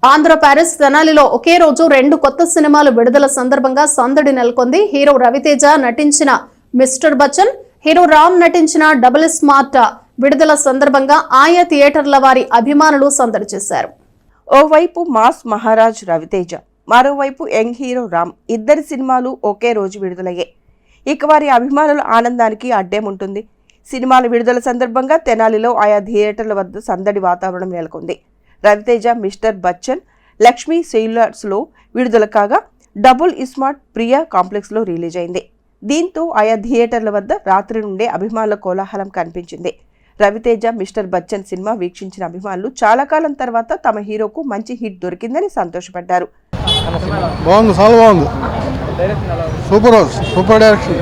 Andhra Paris తెనాలిలో ఒకే రోజు 2 కొత్త సినిమాలు విడుదల సందర్భంగా సందడి నెలకొంది. హీరో రవితేజ నటించిన మిస్టర్ బచ్చన్, హీరో రామ్ నటించిన డబుల్ స్మార్ట్ విడుదల సందర్భంగా ఆయా థియేటర్ల వారి అభిమానులు సందడి చేశారు. ఓవైపు మాస్ మహారాజ్ రవితేజ, మరోవైపు యంగ్ హీరో రామ్ ఇద్దరి సినిమాలు ఒకే రోజు విడుదలయ్యాయి. ఇక వారి అభిమానుల ఆనందానికి అడ్డేముంటుంది. సినిమాల విడుదల సందర్భంగా తెనాలిలో ఆయా థియేటర్ల వద్ద సందడి వాతావరణం నెలకొంది. రవితేజ మిస్టర్ బచ్చన్ లక్ష్మీ సెల్యులార్స్లో విడుదల కాగా, డబుల్ స్మార్ట్ ప్రియా కాంప్లెక్స్లో రిలీజ్ అయింది. దీంతో ఆయా థియేటర్ల వద్ద రాత్రి నుండే అభిమానుల కోలాహలం కనిపించింది. రవితేజ మిస్టర్ బచ్చన్ సినిమా వీక్షించిన అభిమానులు చాలా కాలం తర్వాత తమ హీరోకు మంచి హిట్ దొరికిందని సంతోషపడ్డారు. బాగుంది, చాలా బాగుంది, super super direction,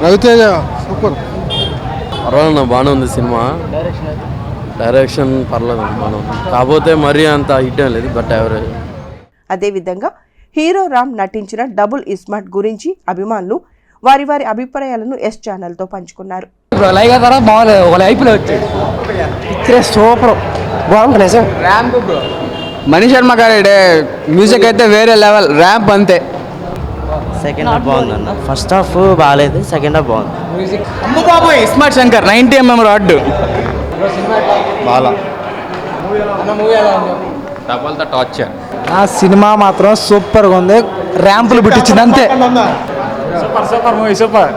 Raviteja super. బాగానే ఉంది సినిమా, డైరెక్షన్ పర్లేదు, మనం కాకపోతే మరీ అంత హిట్ ఏం లేదు, బట్ యావరేజ్. అదేవిధంగా హీరో రామ్ నటించిన డబుల్ స్మార్ట్ గురించి అభిమానులు వారి వారి అభిప్రాయాలను ఎస్ ఛానల్తో పంచుకున్నారు. మణి శర్మ గారి మ్యూజిక్ అయితే వేరే లెవెల్, ర్యాంప్ అంతే. సెకండ్ హాఫ్ బాగుందన్న, ఫస్ట్ హాఫ్ బాగాలేదు, సెకండ్ హాఫ్ బాగుంది. అమ్మ బాబోయ్, స్మార్ట్ శంకర్ 90mm రాడ్ ఆ సినిమా మాత్రం సూపర్గా ఉంది, ర్యాంపులు పుట్టించింది అంతే. Super movie, super.